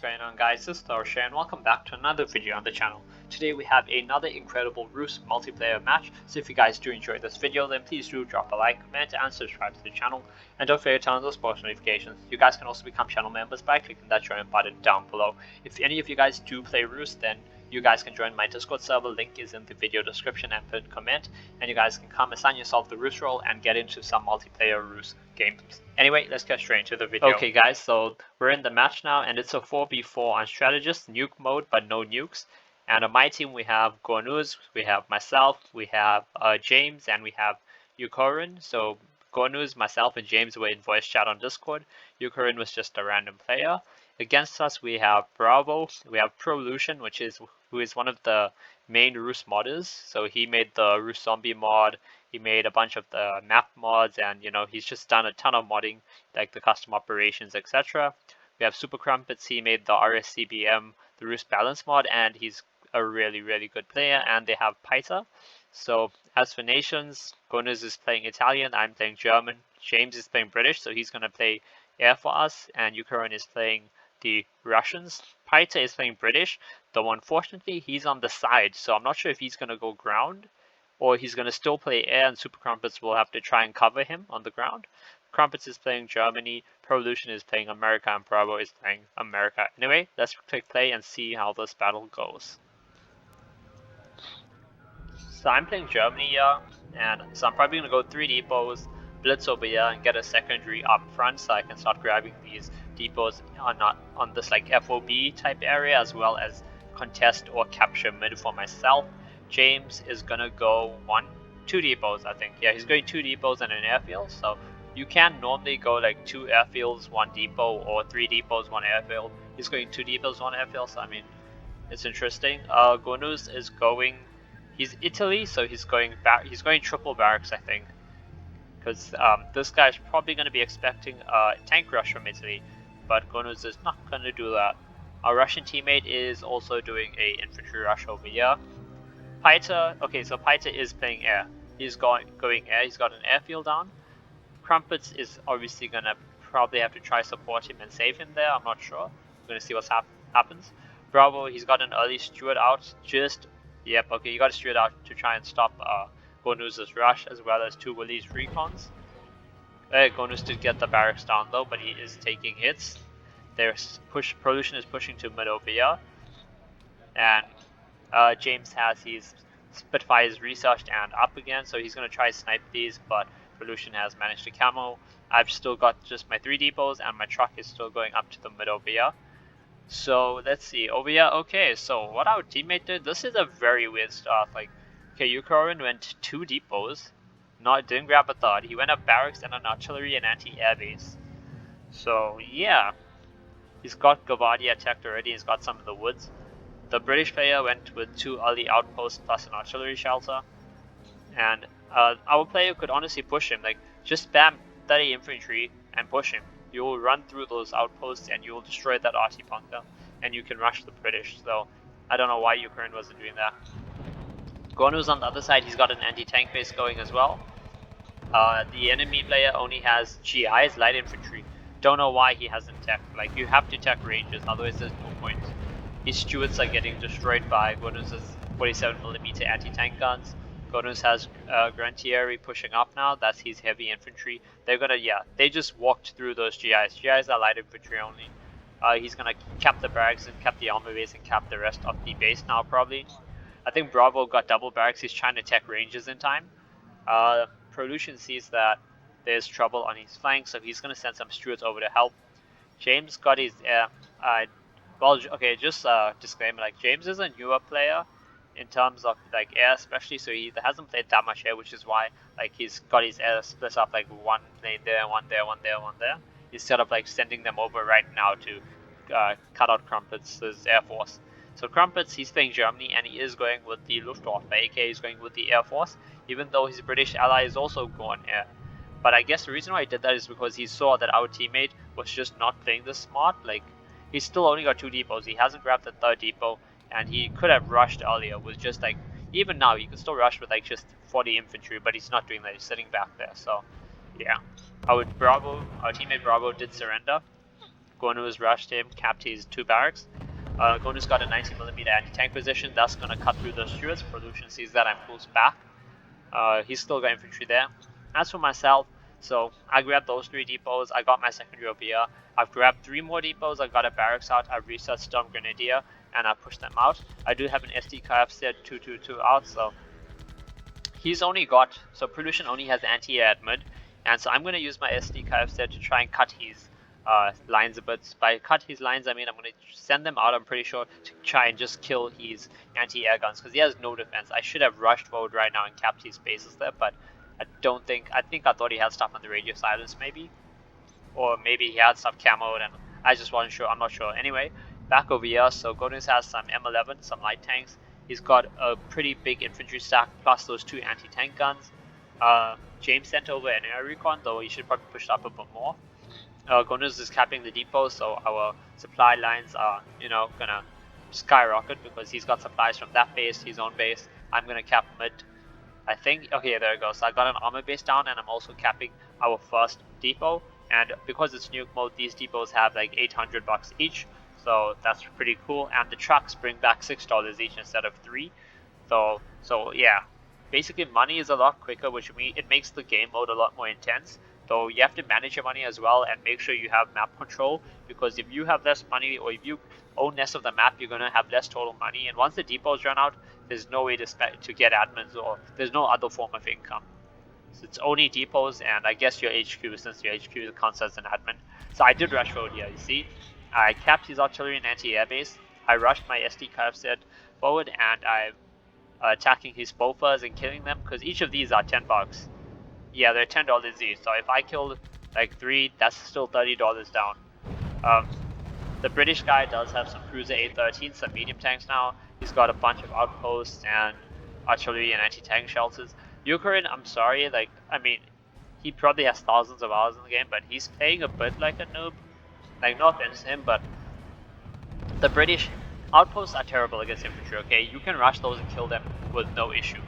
going on, guys? This is Tharshey and welcome back to another video on the channel. Today we have another incredible R.U.S.E multiplayer match, so if you guys do enjoy this video then please do drop a like, comment and subscribe to the channel, and don't forget to turn on those post notifications. You guys can also become channel members by clicking that join button down below. If any of you guys do play R.U.S.E, then you guys can join my Discord server, link is in the video description and pinned comment, and you guys can come assign yourself the R.U.S.E role and get into some multiplayer R.U.S.E games. Anyway, let's get straight into the video. Okay guys, so we're in the match now and it's a 4v4 on Strategists, nuke mode but no nukes. And on my team we have R.U.S.E, we have myself, we have James, and we have Eugen. So R.U.S.E, myself and James were in voice chat on Discord. Eugen was just a random player. Against us we have Bravo, we have Lucian, who is one of the main R.U.S.E modders. So he made the R.U.S.E zombie mod, he made a bunch of the map mods, and you know, he's just done a ton of modding like the custom operations, etc. We have Super Crumpets, he made the R.U.S.E BM, the R.U.S.E balance mod, and he's a really good player. And they have Paita. So as for nations, R.U.S.E is playing Italian, I'm playing German, James is playing British, so he's gonna play air for us, and Eugen is playing the Russians. Paita is playing British, though unfortunately he's on the side, so I'm not sure if he's gonna go ground or he's gonna still play air, and Super Crumpets will have to try and cover him on the ground. Crumpets is playing Germany, Lucian is playing America, and Bravo is playing America. Anyway, let's click play and see how this battle goes. So I'm playing Germany here, and so I'm probably gonna go 3 depots, blitz over here, and get a secondary up front so I can start grabbing these depots on this like FOB type area, as well as contest or capture mid for myself. James is gonna go 2 depots, I think. Yeah, he's going 2 depots and an airfield. So you can normally go like 2 airfields, 1 depot, or 3 depots, 1 airfield. He's going 2 depots, 1 airfield. So I mean, it's interesting. R.U.S.E is going. He's Italy, so he's going back. He's going triple barracks, I think, because this guy's probably going to be expecting a tank rush from Italy, but R.U.S.E is not going to do that. Our Russian teammate is also doing a infantry rush over here. Paita, okay, so Paita is playing air. He's going air. He's got an airfield down. Crumpets is obviously gonna probably have to try support him and save him there. I'm not sure. We're gonna see what happens. Bravo, he's got an early steward out. Yep, okay, you got a steward out to try and stop R.U.S.'s rush, as well as 2 Willys recons. R.U.S.E did get the barracks down though, but he is taking hits. Lucian is pushing to mid over here, and James has his Spitfires researched and up again, so he's going to try to snipe these, but Lucian has managed to camo. I've still got just my 3 depots, and my truck is still going up to the mid over here. So let's see, over here, okay, so what our teammate did, this is a very weird start. Like, okay, Eugen went 2 depots, didn't grab a 3rd, he went up barracks and an artillery and anti-air base. So yeah, he's got Gavardi attacked already, he's got some of the woods. The British player went with 2 early outposts plus an artillery shelter, and our player could honestly push him, like just spam 30 infantry and push him. You will run through those outposts and you will destroy that RT bunker, and you can rush the British. So I don't know why Eugen wasn't doing that. R.U.S.E on the other side, he's got an anti-tank base going as well. The enemy player only has GIs, light infantry. Don't know why he hasn't teched. Like, you have to tech ranges, otherwise there's no point. His stewards are getting destroyed by R.U.S.'s 47mm anti-tank guns. R.U.S.E has Grantieri pushing up now. That's his heavy infantry. They're gonna, yeah, they just walked through those GIs. GIs are light infantry only. He's gonna cap the barracks and cap the armor base and cap the rest of the base now, probably. I think Bravo got double barracks. He's trying to tech ranges in time. Lucian sees that there's trouble on his flank, so he's gonna send some stewards over to help. James got his well, okay, just disclaimer, like, James is a newer player in terms of like air especially, so he hasn't played that much air, which is why like he's got his air split up, like 1 plane there, 1 there, 1 there, 1 there, instead of like sending them over right now to cut out Crumpets' air force. So Crumpets, he's playing Germany, and he is going with the Luftwaffe, aka he's going with the air force, even though his British ally is also going air. But I guess the reason why he did that is because he saw that our teammate was just not playing this smart. Like, he's still only got 2 depots, he hasn't grabbed the 3rd depot, and he could have rushed earlier with just like, even now he could still rush with like just 40 infantry, but he's not doing that, he's sitting back there. So yeah, our teammate Bravo did surrender. Gonus rushed him, capped his 2 barracks. Gonus got a 90mm anti-tank position. That's going to cut through those turrets. Production sees that and pulls back. He's still got infantry there. As for myself, so I grabbed those 3 depots. I got my secondary over here. I've grabbed 3 more depots. I got a barracks out. I've researched Storm Grenadier and I pushed them out. I do have an SD Kfz 222 out, so he's only got, so Production only has anti-air at mid, and so I'm going to use my SD Kfz to try and cut his lines a bit. By cut his lines, I mean I'm going to send them out, I'm pretty sure, to try and just kill his anti-air guns, because he has no defense. I should have rushed forward right now and capped his bases there, but I thought he had stuff on the radio silence maybe, or maybe he had stuff camoed and I just wasn't sure, I'm not sure. Anyway, back over here, so Gonus has some M11, some light tanks. He's got a pretty big infantry stack plus those 2 anti-tank guns. James sent over an air recon, though he should probably push up a bit more. Gonus is capping the depot, so our supply lines are, gonna skyrocket because he's got supplies from that base, his own base. I'm gonna cap mid, I think. Okay, there it goes. So I got an armor base down, and I'm also capping our first depot. And because it's nuke mode, these depots have like $800 each, so that's pretty cool. And the trucks bring back $6 each instead of 3. So yeah, basically money is a lot quicker, which means it makes the game mode a lot more intense. Though you have to manage your money as well and make sure you have map control, because if you have less money or if you own less of the map, you're gonna have less total money. And once the depots run out, there's no way to get admins, or there's no other form of income. So it's only depots and I guess your HQ, since your HQ counts as an admin. So I did rush forward here, you see. I capped his artillery and anti-air base. I rushed my SD Kfz forward and I'm attacking his Bofas and killing them, because each of these are $10. Yeah, they're $10 each. So if I killed like 3, that's still $30 down. The British guy does have some Cruiser A13, some medium tanks now. He's got a bunch of outposts and artillery and anti-tank shelters. Ukraine, I'm sorry, he probably has thousands of hours in the game, but he's playing a bit like a noob. Like, no offense to him, but the British outposts are terrible against infantry, okay? You can rush those and kill them with no issue.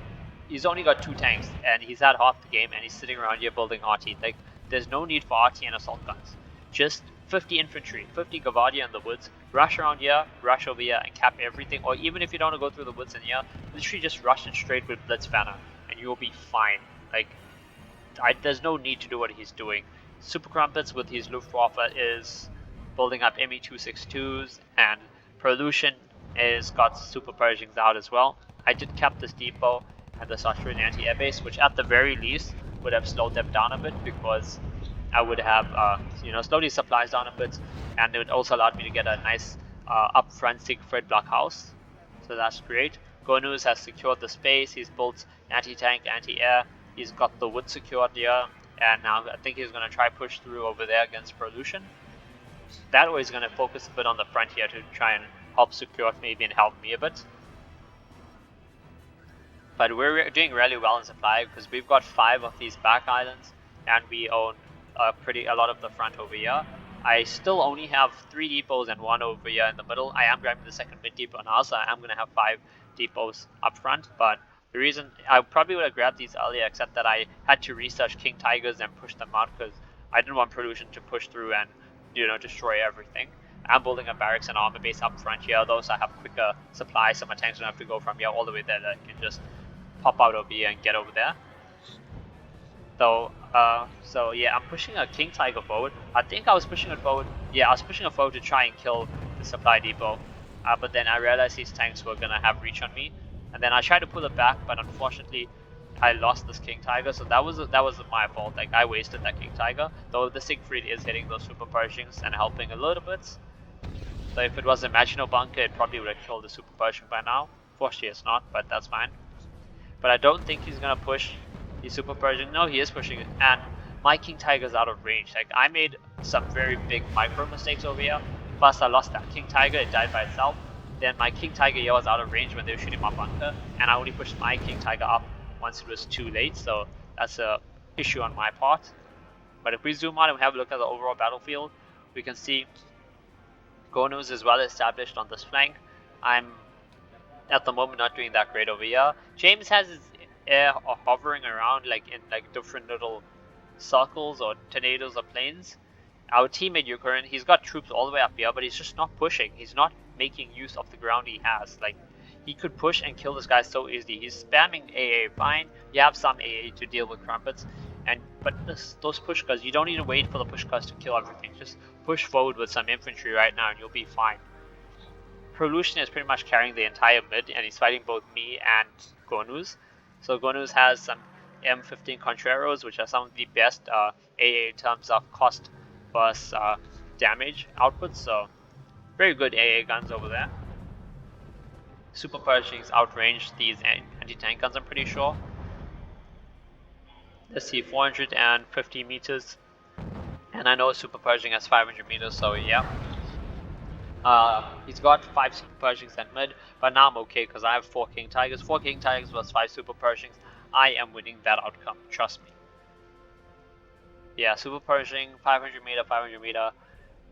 He's only got 2 tanks, and he's had half the game, and he's sitting around here building RT. Like, there's no need for RT and assault guns. Just 50 infantry, 50 Gavardia in the woods, rush around here, rush over here, and cap everything. Or even if you don't want to go through the woods in here, literally just rush it straight with Blitzbanner, and you'll be fine. Like, there's no need to do what he's doing. Super Crumpets with his Luftwaffe is building up Me-262s, and Pollution is got Super Pershings out as well. I did cap this depot and this Austrian anti-air base, which at the very least would have slowed them down a bit, because I would have slowed these supplies down a bit, and it would also allowed me to get a nice upfront Siegfried blockhouse. So that's great. Gonus has secured the space. He's built anti-tank, anti-air. He's got the wood secured here, and now I think he's going to try push through over there against Pollution. That way he's going to focus a bit on the front here to try and help secure maybe and help me a bit. But we're doing really well in supply, because we've got 5 of these back islands, and we own a lot of the front over here. I still only have 3 depots and 1 over here in the middle. I am grabbing the second mid depot now, so I am going to have 5 depots up front. But the reason I probably would have grabbed these earlier, except that I had to research King Tigers and push them out, because I didn't want Pollution to push through and destroy everything. I'm building a barracks and armor base up front here, though, so I have quicker supply, so my tanks don't have to go from here all the way there. That can just pop out over here and get over there. So yeah, I'm pushing a King Tiger forward. I think I was pushing it forward. Yeah, I was pushing it forward to try and kill the supply depot. But then I realized these tanks were gonna have reach on me, and then I tried to pull it back, but unfortunately, I lost this King Tiger. So that was my fault. Like, I wasted that King Tiger. Though the Siegfried is hitting those Super Pershings and helping a little bit. So if it was a Maginot Bunker, it probably would have killed the Super Pershing by now. Fortunately, it's not, but that's fine. But I don't think he's gonna push the Super Pershing. No, he is pushing it, and my King Tiger's out of range. Like, I made some very big micro mistakes over here. Plus, I lost that King Tiger. It died by itself. Then my King Tiger here was out of range when they were shooting my bunker, and I only pushed my King Tiger up once it was too late. So that's a issue on my part. But if we zoom out and we have a look at the overall battlefield, we can see Gonus is well established on this flank. I'm at the moment not doing that great over here. James has his air hovering around in different little circles or tornadoes or planes, Our teammate Eugen, he's got troops all the way up here, but he's just not pushing. He's not making use of the ground he has. Like, he could push and kill this guy so easily. He's spamming AA, fine. You have some AA to deal with crumpets, but those pushcars, you don't need to wait for the pushcars to kill everything. Just push forward with some infantry right now and you'll be fine. Prolution is pretty much carrying the entire mid, and he's fighting both me and Gonus. So Gonus has some M15 Contreros, which are some of the best AA in terms of cost plus damage output. So very good AA guns over there. Super Pershings outrange these anti-tank guns, I'm pretty sure. Let's see, 450 meters. And I know Super Pershing has 500 meters, so yeah. He's got 5 Super Pershings at mid, but now I'm okay because I have 4 King Tigers. 4 King Tigers plus 5 Super Pershings. I am winning that outcome, trust me. Yeah, Super Pershing, 500 meter, 500 meter.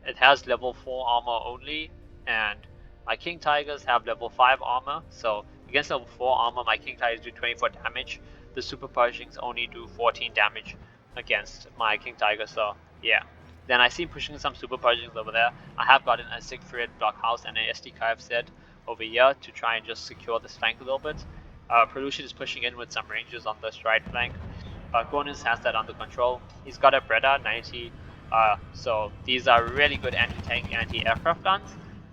It has level 4 armor only, and my King Tigers have level 5 armor, so against level 4 armor, my King Tigers do 24 damage. The Super Pershings only do 14 damage against my King Tigers, so yeah. Then I see pushing some Super Pershings over there. I have gotten a Siegfried blockhouse and an SDKF set over here to try and just secure this flank a little bit. Prolution is pushing in with some ranges on this right flank. Gonus has that under control. He's got a Breda 90, so these are really good anti-tank, anti-aircraft guns.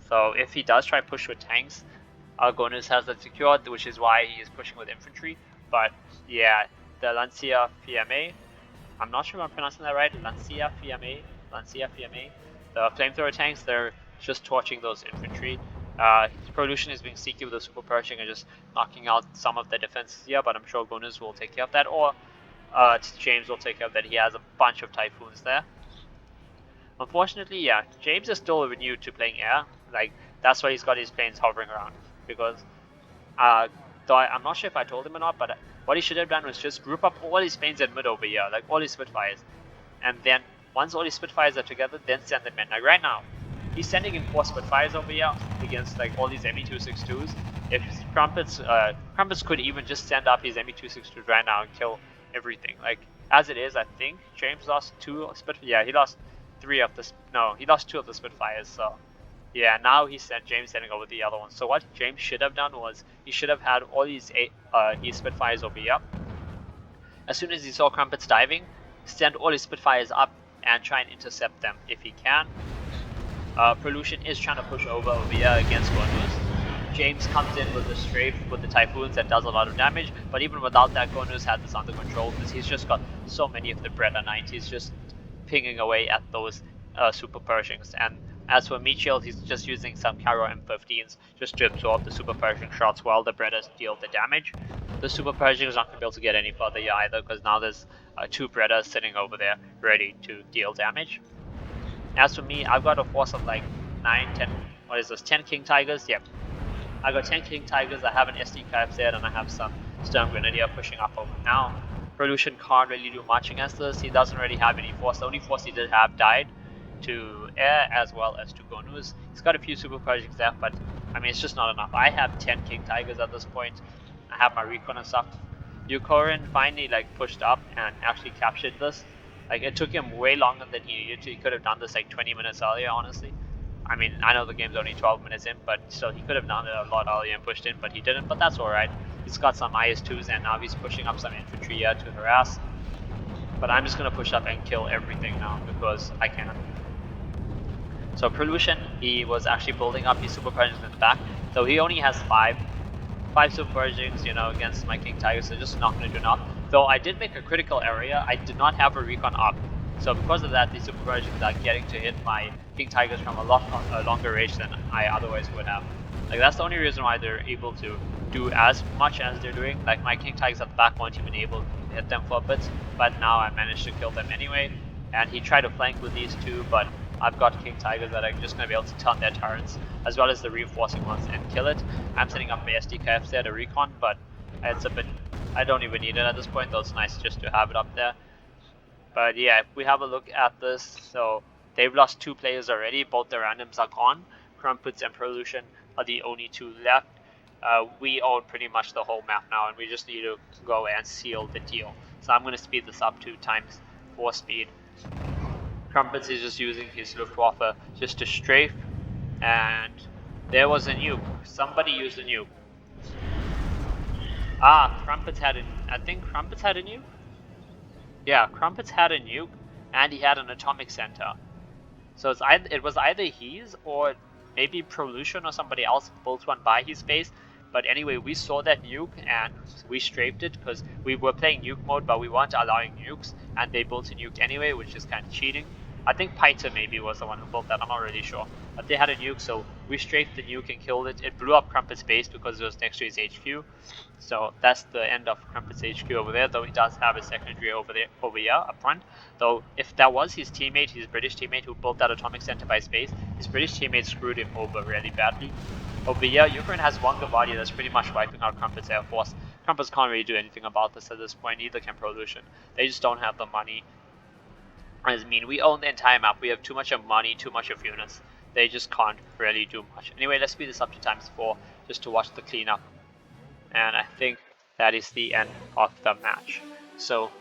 So if he does try push with tanks, Gonus has that secured, which is why he is pushing with infantry. But yeah, the Lancia Fiamme, I'm not sure if I'm pronouncing that right, Lancia Fiamme, the flamethrower tanks, they're just torching those infantry. Prolution is being sneaky with the Super Pershing and just knocking out some of the defenses here, but I'm sure Gonus will take care of that, or James will take care of that. He has a bunch of Typhoons there. Unfortunately, yeah, James is still new to playing air. Like, that's why he's got his planes hovering around. Because, though I'm not sure if I told him or not, but what he should have done was just group up all his planes in mid over here, like all his Spitfires. And then, once all his Spitfires are together, then send them in. Like right now, he's sending in 4 Spitfires over here against like all these ME262s. If Crumpets could even just send up his ME262s right now and kill everything. Like, as it is, I think James lost 2 Spitfires. Yeah, he lost 3 of the, no, he lost 2 of the Spitfires, so yeah, now James sending over the other one. So what James should have done was, he should have had all these Spitfires over here. As soon as he saw Crumpets diving, send all his Spitfires up and try and intercept them if he can. Prolution is trying to push over here against Gonus. James comes in with a strafe with the Typhoons that does a lot of damage, but even without that, Gonus had this under control because he's just got so many of the Breda 90s just pinging away at those Super Pershings. And as for meat shield, he's just using some Caro M15s just to absorb the Super Pershing shots while the Bredas deal the damage. The Super Pershing is not going to be able to get any further here either, because now there's 2 Bredas sitting over there ready to deal damage. As for me, I've got a force of like 9, 10, what is this, 10 King Tigers? Yep. I got 10 King Tigers, I have an SDKF set, and I have some Sturm Grenadier pushing up over now. Prolution can't really do much against this. He doesn't really have any force. The only force he did have died to air as well as to Gonus. He's got a few Super Pershings there, but I mean, it's just not enough. I have 10 King Tigers at this point. I have my recon and stuff. Eugen finally like pushed up and actually captured this. Like, it took him way longer than he needed to. He could have done this like 20 minutes earlier, honestly. I mean, I know the game's only 12 minutes in, but still, he could have done it a lot earlier and pushed in, but he didn't, but that's alright. He's got some IS-2s, and now he's pushing up some infantry here to harass. But I'm just going to push up and kill everything now, because I can. So Prolution, he was actually building up his Super Pershings in the back, so he only has 5 Super Pershings, you know, against my King Tigers, so just not going to do enough. Though I did make a critical area, I did not have a recon up. So because of that, these Super Pershings are getting to hit my King Tigers from a lot longer range than I otherwise would have. Like, that's the only reason why they're able to do as much as they're doing. Like, my King Tigers at the back weren't even able to hit them for a bit, but now I managed to kill them anyway. And he tried to flank with these 2, but I've got King Tigers that are just going to be able to turn their turrets, as well as the reinforcing ones, and kill it. I'm setting up my SDKF there to recon, but it's a bit, I don't even need it at this point, though it's nice just to have it up there. But yeah, if we have a look at this, so they've lost 2 players already, both the randoms are gone. Crumpets and Prolution are the only 2 left. We own pretty much the whole map now, and we just need to go and seal the deal. So I'm going to speed this up to times 4 speed. Crumpets is just using his Luftwaffe just to strafe, and there was a nuke. Somebody used a nuke. Ah, Crumpets had a... I think Crumpets had a nuke? Yeah, Crumpets had a nuke, and he had an atomic center. So it was either his or maybe Prolution or somebody else built one by his base. But anyway, we saw that nuke and we strafed it because we were playing nuke mode, but we weren't allowing nukes, and they built a nuke anyway, which is kind of cheating. I think Paita maybe was the one who built that, I'm not really sure. But they had a nuke, so we strafed the nuke and killed it. It blew up Crumpet's base because it was next to his HQ. So that's the end of Crumpet's HQ over there, though he does have a secondary over here up front. Though if that was his teammate, his British teammate who built that atomic center by space, his British teammate screwed him over really badly. Over here, Ukraine has one Gavadi that's pretty much wiping out Crumpet's air force. Crumpets can't really do anything about this at this point, neither can Prolution. They just don't have the money. I mean, we own the entire map, we have too much of money, too much of units. They just can't really do much. Anyway, let's speed this up to ×4 just to watch the cleanup. And I think that is the end of the match. So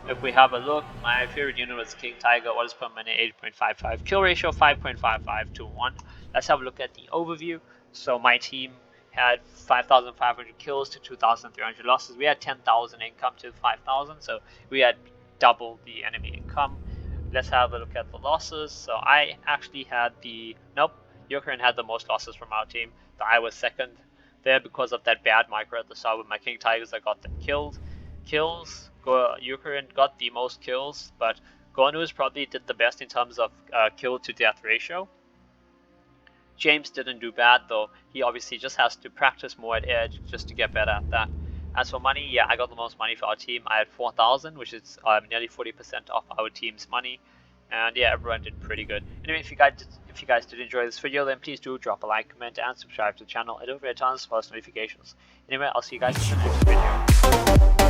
if we have a look, my favorite unit was King Tiger, orders per minute 8.55, kill ratio 5.55 to 1. Let's have a look at the overview. So my team had 5,500 kills to 2,300 losses. We had 10,000 income to 5,000, so we had double the enemy income. Let's have a look at the losses. So I actually had Ukraine had the most losses from our team. I was second there because of that bad micro at the start with my King Tigers. I got them killed. Ukraine got the most kills, but Gonus probably did the best in terms of kill to death ratio. James didn't do bad though. He obviously just has to practice more at Edge just to get better at that. As for money, yeah, I got the most money for our team. I had 4,000, which is nearly 40% of our team's money. And yeah, everyone did pretty good. Anyway, if you guys did enjoy this video, then please do drop a like, comment, and subscribe to the channel. And don't forget to turn on post notifications. Anyway, I'll see you guys in the next video.